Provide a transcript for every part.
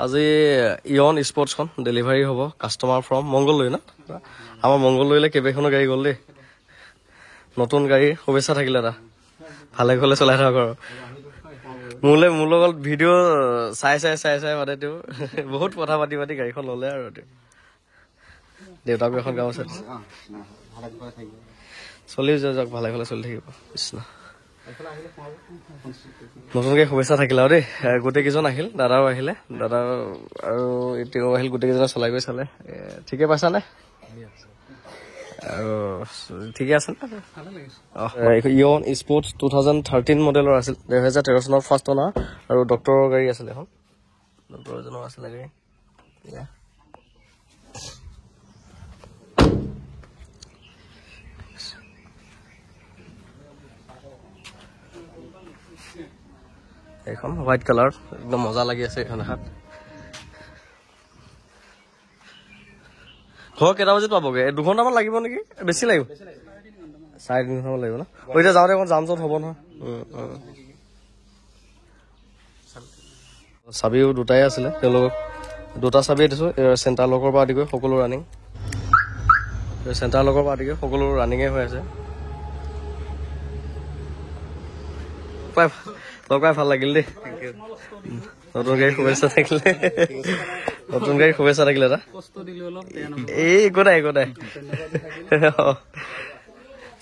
আজি Eon স্পৰ্টছখন delivery হ'ব customer from Mangaldai ন আমাৰ মংগলদৈলৈ কেইবাখনো গাড়ী গ'ল দেই নতুন গাড়ী শুভেচ্ছা থাকিলে এটা ভালে ঘলে চলাই থাকক আৰু মোৰ লগত ভিডিঅ' চাই মানে তেওঁ বহুত কথা পাতি গাড়ীখন ল'লে আৰু দেউতাকো এখন গাঁও আছে চলি যাওক ভালে ঘলে চলি থাকিব কৃষ্ণ নতুনকৈ শুভেচ্ছা থাকিলে আৰু দেই গোটেইকেইজন আহিল দাদাও আহিলে দাদা আৰু তেওঁ আহিল গোটেইকেইজনে চলাই গৈ চালে ঠিকে পাইছানে আৰু ঠিকে আছে ইয়ন স্পৰ্টছ 2013 মডেলৰ আছিল 2013 চনৰ ফাৰ্ষ্ট অনাৰ আৰু ডক্টৰৰ গাড়ী আছিলে এখন ডক্টৰ এজনৰ আছিলে গাড়ী এইখন হোৱাইট কালাৰ একদম মজা লাগি আছে এইখন দেখাত ঘৰ কেইটা বজাত পাবগে 2 ঘণ্টামান লাগিব নেকি বেছি লাগিব 3.5 ঘণ্টামান লাগিব ন এতিয়া যাওঁতে এখন জাম জট হ'ব নহয় চাবিও দুটাই আছিলে তেওঁলোকক দুটা চাবিয়ে দিছোঁ চেণ্টাৰ লগৰ পৰা আদি কৰি সকলো ৰানিং চেণ্টাৰ লগৰ পৰা আদি কৰি সকলো ৰানিঙে হৈ আছে লগাই ভাল লাগিল দেই নতুন গাড়ী শুভেচ্ছা থাকিলে এটা এই একো নাই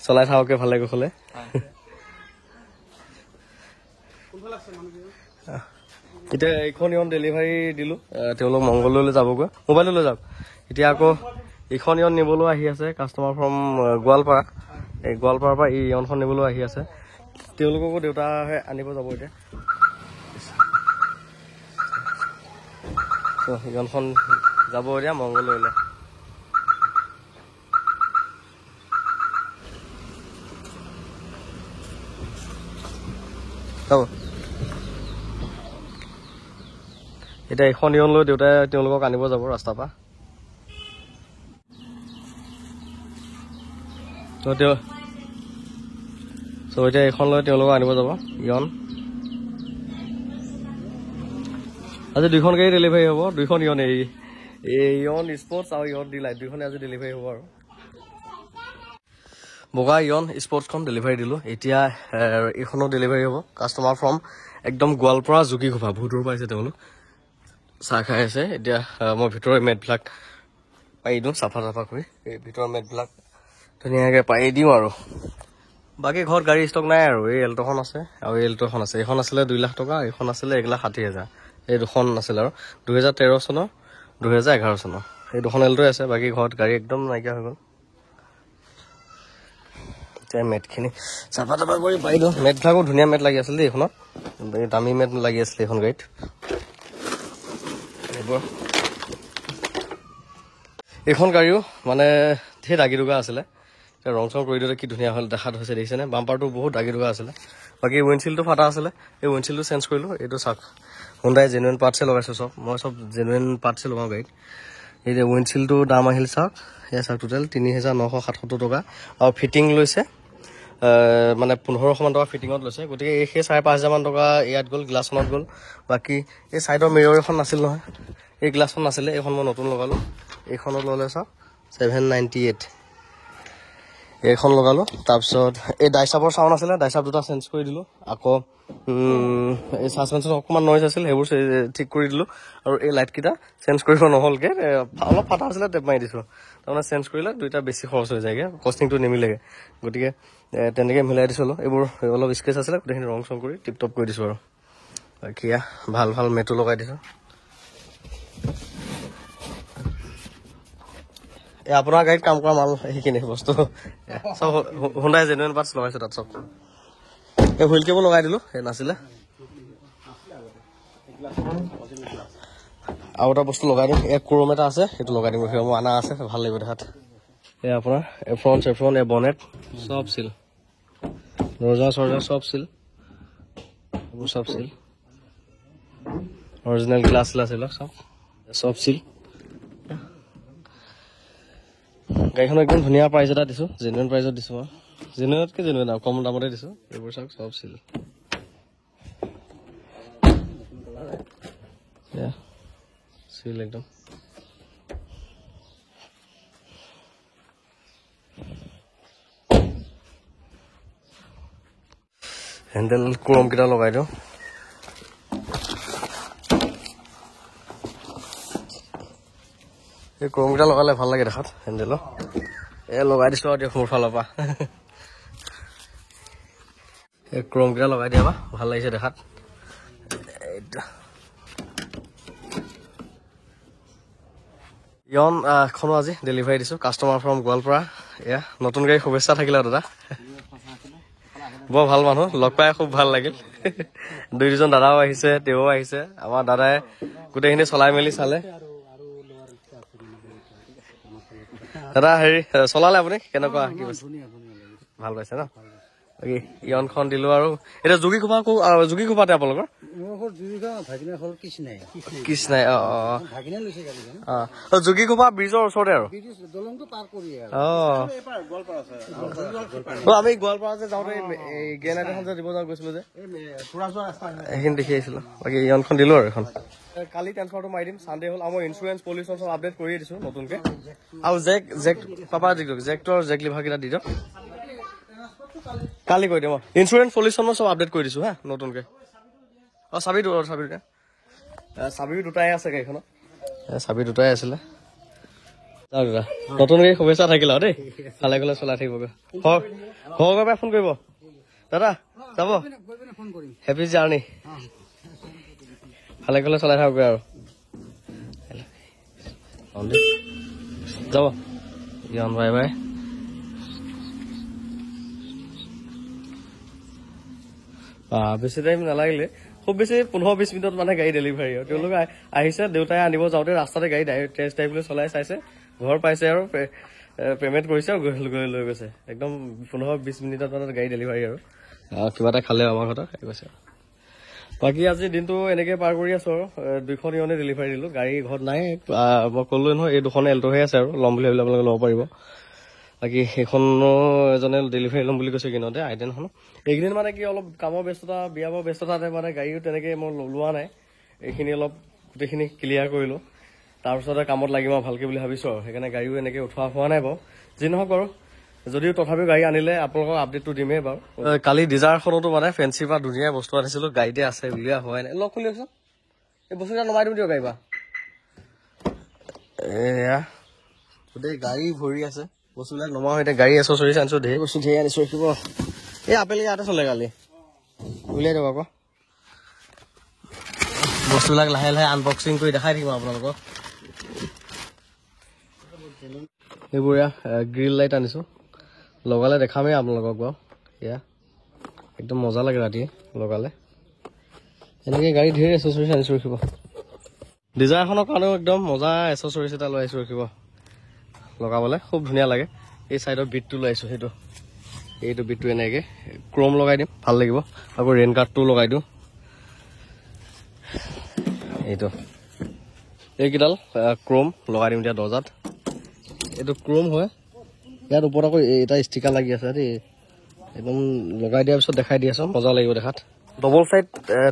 চলাই থাককে ভালে কুশলে এতিয়া এইখন ইয়ন ডেলিভাৰী দিলোঁ তেওঁলোক মংগলদৈলৈ যাবগৈ মোবাইলটো লৈ যাওক এতিয়া আকৌ এইখন ইয়ন নিবলৈ আহি আছে কাষ্টমাৰ ফ্ৰম গোৱালপাৰা এই গোৱালপাৰাৰ পৰা এই ইয়নখন নিবলৈ আহি আছে তেওঁলোককো দেউতাহে আনিব যাব এতিয়া ইয়নখন যাব এতিয়া মংগলদৈলৈ যাব এতিয়া এইখন ইয়ন লৈ দেউতাই তেওঁলোকক আনিব যাব ৰাস্তাৰ পৰা এতিয়া এইখন লৈ তেওঁলোকক আনিব যাব ইয়ন আজি 2খন গাড়ী ডেলিভাৰী হ'ব 2খন ইয়ন ইয়ন স্পৰ্টছ আৰু ইয়ন ডিলাইট 2খনে আজি ডেলিভাৰী হ'ব আৰু বগা ইয়ন স্পৰ্টছখন ডেলিভাৰী দিলোঁ এতিয়া এইখনো ডেলিভাৰী হ'ব কাষ্টমাৰ ফ্ৰম একদম গোৱালপাৰা জুকিঘোপা বহুত দূৰ পাইছে তেওঁলোক চাহ খাই আছে এতিয়া মই ভিতৰৰ মেটবিলাক পাৰি দিওঁ চাফা কৰি এই ভিতৰৰ মেটবিলাক ধুনীয়াকৈ পাৰি দিওঁ আৰু বাকী ঘৰত গাড়ী ষ্টক নাই আৰু এই এল্ট'খন আছে আৰু এই এল্ট'খন আছে এইখন আছিলে 2 লাখ টকা এইখন আছিলে 1,60,000 এই দুখন আছিলে আৰু 2013 চনৰ 2011 চনৰ এই দুখন এল্ট'ই আছে বাকী ঘৰত গাড়ী একদম নাইকিয়া হৈ গ'ল এতিয়া মেটখিনি চাফা কৰি পাৰি দিওঁ মেটবিলাকো ধুনীয়া মেট লাগি আছিল দেই এইখনত দামী মেট লাগি আছিলে এইখন গাড়ীত এইখন গাড়ীও মানে ধেৰ দাগি দুগা আছিলে ৰং চং কৰি দিওঁতে কি ধুনীয়া হ'ল দেখাত হৈছে দেখিছেনে বাম্পাৰটো বহুত দাগি দুগা আছিলে বাকী উইণ্ডশ্বিল্ডটো ফাটা আছিলে এই উইণ্ডশ্বিল্ডটো চেঞ্জ কৰিলোঁ এইটো চাওক হুণ্ডাই জেনুইন পাৰ্টছে লগাইছোঁ মই চব জেনুইন পাৰ্টছে লগাওঁ গাড়ীত এই যে উইণ্ডশ্বিল্ডটোৰ দাম আহিল চাওক এয়া চাওক টোটেল 3,977 টকা আৰু ফিটিং লৈছে মানে 1,500 মান টকা ফিটিঙত লৈছে গতিকে সেই 5,500 মান টকা ইয়াত গ'ল গ্লাছখনত গ'ল বাকী এই ছাইডৰ মিৰৰ এখন নাছিল নহয় এই গ্লাছখন নাছিলে এইখন মই নতুন লগালোঁ এইখনত ল'লে চাওক 798 এইখন লগালোঁ তাৰপিছত এই ডাইচাপৰ চাউণ্ড আছিলে ডাইচাপ দুটা চেঞ্জ কৰি দিলোঁ আকৌ এই ছাছপেনশ্যন অকণমান নইজ আছিল সেইবোৰ ঠিক কৰি দিলোঁ আৰু এই লাইটকেইটা চেঞ্জ কৰিব নহ'লগৈ অলপ ফাটা আছিলে টেপ মাৰি দিছোঁ তাৰমানে চেঞ্জ কৰিলে দুইটা বেছি খৰচ হৈ যায়গৈ কষ্টিংটো নিমিলেগৈ গতিকে তেনেকৈ মিলাই দিছোঁ এইবোৰ অলপ স্কেচ আছিলে গোটেইখিনি ৰং চং কৰি টিপ টপ কৰি দিছোঁ আৰু বাকী ভাল মেটো লগাই দিছোঁ আপোনাৰ গাড়ীত কাম কৰা মাল সেইখিনি বস্তু চব হুণ্ডাই জেনুইন পাৰ্টছ লগাইছোঁ তাত চব এই হুইল কেবল লগাই দিলোঁ সেই নাছিলে আৰু এটা বস্তু লগাই দিম এই ক্ৰম এটা আছে সেইটো লগাই দিম মোৰ আনা আছে ভাল লাগিব দেখাত এই আপোনাৰ এফ্ৰন চেফ্ৰন এই বনেট চব চিল দৰ্জা চৰ্জা চব চিল এইবোৰ চব চিল অৰিজিনেল গ্লাছ এইবিলাক চব চিল গাড়ীখন একদম ধুনীয়া প্ৰাইজ এটা দিছোঁ জেনুইন প্ৰাইজত দিছোঁ মই জেনুইনতকৈ জেনুইন আৰু কম দামতে দিছোঁ এইবোৰ চাওক চব চিল চিল একদম হেণ্ডেল ক্ৰম কেইটা লগাই দিওঁ এই ক্ৰম কেইটা লগালে ভাল লাগে দেখাত হেণ্ডেলৰ লগাই দিছোঁ আৰু দিয়ক মোৰ ফালৰ পৰা এই ক্ৰম কেইটা লগাই দিয়া ভাল লাগিছে দেখাত খনো আজি ডেলিভাৰী দিছোঁ কাষ্টমাৰ ফ্ৰম গোৱালপাৰা এয়া নতুন গাড়ী শুভেচ্ছা থাকিলে দাদা বৰ ভাল মানুহ লগ পাই খুব ভাল লাগিল দুজন দাদাও আহিছে তেওঁ আহিছে আমাৰ দাদাই গোটেইখিনি চলাই মেলি চালে দাদা হেৰি চলালে আপুনি কেনেকুৱা কি ভাল পাইছে ন বাকী ইয়নখন দিলো আৰু এতিয়া যোগী খোপাতে আপোনালোকৰ কৃষ্ণাই যোগী খোপা ব্ৰিজৰ ওচৰতে আৰু আমি গোৱালপাৰা যে যাওঁতে গ্ৰেনাইট এখন যে দিব যাওঁ গৈছিলো যে সেইখিনি দেখি আহিছিলো বাকী ইয়নখন দিলো আৰু এখন কালি ট্ৰেন্সফাৰটো মাৰি দিম চানডে হ'ল আমাৰ ইঞ্চুৰেঞ্চ পলিউচন চব আপডেট কৰিয়ে দিছো নতুনকে আৰু জেক পাপা জেকটোৰ জেক লিভাৰ কেইটা দি দিয়ক কালি কৈ দিম ইঞ্চুৰেঞ্চ পলিউচন চব আপডেট কৰি দিছো হা নতুনকে চাবি দুটাই আছে গাড়ীখনত চাবি দুটাই আছিলে দাদা নতুনকে শুভেচ্ছা থাকিল আৰু দেই ভালে গ'লে চলাই থাকিবগৈ ঘৰৰ ফোন কৰিব দাদা যাব হেপী জাৰ্ণি ভালে গ'লে চলাই থাকগৈ আৰু যাব ইয়ন বাই বাই বেছি টাইম নালাগিলে খুব বেছি 15-20 মিনিটত মানে গাড়ী ডেলিভাৰী আৰু তেওঁলোকে আহিছে দেউতাই আনিব যাওঁতে ৰাস্তাতে গাড়ী টেষ্ট ড্ৰাইভ লৈ চলাই চাইছে ঘৰ পাইছে আৰু পেমেণ্ট কৰিছে আৰু গৈ লৈ গৈছে একদম 15-20 মিনিটত মানে গাড়ী ডেলিভাৰী আৰু কিবা এটা খালে আমাৰ ঘৰত খাই গৈছে বাকী আজি দিনটো এনেকে পাৰ কৰি আছো আৰু 2খন ইয়নে ডেলিভাৰী দিলো গাড়ী ঘৰত নাই মই ক'লোৱে নহয় এই 2খন এল্ট'হে আছে আৰু ল'ম বুলি ভাবিলে আপোনালোকে ল'ব পাৰিব বাকী সেইখনো এজনে ডেলিভাৰী ল'ম বুলি কৈছে কিনতে আইটেনখন এইকেইদিন মানে কি অলপ কামৰ ব্যস্ততা বিয়াবৰ ব্যস্ততাতে মানে গাড়ীও তেনেকৈ মই লোৱা নাই এইখিনি অলপ গোটেইখিনি ক্লিয়াৰ কৰিলোঁ তাৰপিছতে কামত লাগিব ভালকৈ বুলি ভাবিছোঁ আৰু সেইকাৰণে গাড়ীও এনেকৈ উঠোৱা হোৱা নাই বাৰু যি নহওক বাৰু যদিও তথাপিও গাড়ী আনিলে আপোনালোকক আপডেটটো দিমেই বাৰু কালি ডিজাৰখনতো মানে ফেঞ্চিৰ পৰা ধুনীয়া বস্তু আনিছিলোঁ গাড়ীতে আছে উলিওৱা হোৱাই নাই লগ খুলিয়কচোন এই বস্তুকেইটা নমাই দিম দিয়ক গাড়ী পৰা এয়া গোটেই গাড়ী ভৰি আছে বস্তুবিলাক নমা হৈ এতিয়া গাড়ী এচেছৰিজ আনিছোঁ ঢেৰ বস্তু ঢেৰ আনিছোঁ ৰাখিব এই আপেল ইয়াতে চলে কালি উলিয়াই দিয়ক আকৌ বস্তুবিলাক লাহে লাহে আনবক্সিং কৰি দেখাই থাকিম আপোনালোকক এইবোৰ গ্ৰিল লাইট আনিছোঁ লগালে দেখামেই আপোনালোকক বাৰু এয়া একদম মজা লাগে ৰাতি লগালে এনেকৈ গাড়ী ঢেৰ এচেছৰিজ আনিছোঁ ৰাখিব ডিজায়াৰখনৰ কাৰণেও একদম মজা এচেছৰিজ এটা লৈ আহিছোঁ ৰাখিব লগাবলৈ খুব ধুনীয়া লাগে এই চাইডৰ বিটটো লৈ আহিছোঁ এইটো বিটটো এনেকৈ ক্ৰম লগাই দিম ভাল লাগিব আকৌ ৰেইন গাৰ্ডটো লগাই দিওঁ এইকেইডাল ক্ৰম লগাই দিম এতিয়া দৰ্জাত এইটো ক্ৰম হয় ইয়াত ওপৰত আকৌ এটা ষ্টিকাৰ লাগি আছে দেই একদম লগাই দিয়াৰ পিছত দেখাই দি আছোঁ মজা লাগিব দেখাত ডবল চাইড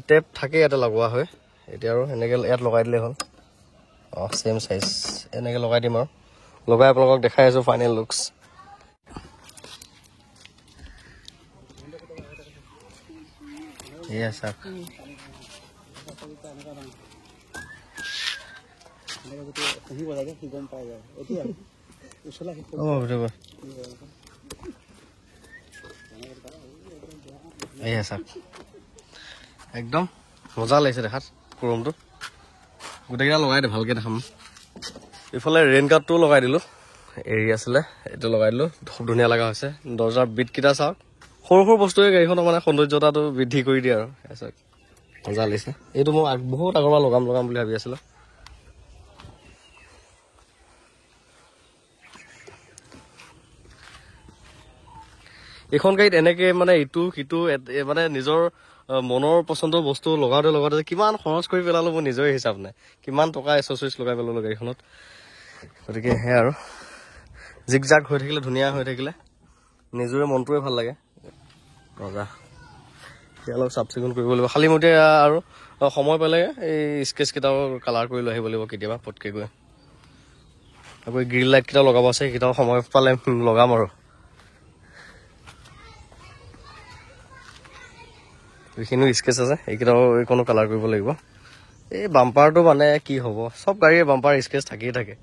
টেপ থাকে ইয়াতে লগোৱা হয় এতিয়া আৰু এনেকৈ ইয়াত লগাই দিলেই হ'ল ছেম চাইজ এনেকৈ লগাই দিম আৰু লগাই আপোনালোকক দেখাই আছোঁ ফাইনেল লুকছ এয়া চাওক এয়া চাওক একদম মজা লাগিছে দেখাত ক্ৰমটো গোটেইকেইটা লগাই দে ভালকৈ দেখাম ইফালে ৰেইন গাৰ্ডটোও লগাই দিলোঁ এৰি আছিলে এইটো লগাই দিলোঁ খুব ধুনীয়া লগা হৈছে দৰ্জাৰ বিটকেইটা চাওক সৰু সৰু বস্তুৱে গাড়ীখনৰ মানে সৌন্দৰ্যতাটো বৃদ্ধি কৰি দিয়ে আৰু চাওক মজা লাগিছে এইটো মই বহুত আগৰ পৰা লগাম বুলি ভাবি আছিলোঁ এইখন গাড়ীত এনেকৈ মানে ইটো সিটো মানে নিজৰ মনৰ পচন্দৰ বস্তু লগাওঁতে কিমান খৰচ কৰি পেলালোঁ মোৰ নিজৰে হিচাপ নাই কিমান টকা এচেছৰিজ লগাই পেলালোঁ গাড়ীখনত গতিকে সেয়া আৰু জিক জাক হৈ থাকিলে ধুনীয়া হৈ থাকিলে নিজৰে মনটোৱে ভাল লাগে ৰজা এতিয়া অলপ চাফ চিকুণ কৰিব লাগিব খালী মতে আৰু সময় পালে এই স্কেচ কেইটাও কালাৰ কৰি লৈ আহিব লাগিব কেতিয়াবা পটকৈ গৈ আকৌ গ্ৰিল লাইট কেইটাও লগাব আছে সেইকেইটাও সময় পালে লগাম আৰু এইখিনিও স্কেচ আছে এইকেইটাও এইকণো কালাৰ কৰিব লাগিব এই বাম্পাৰটো মানে কি হ'ব চব গাড়ীয়ে বাম্পাৰ স্কেচ থাকিয়ে থাকে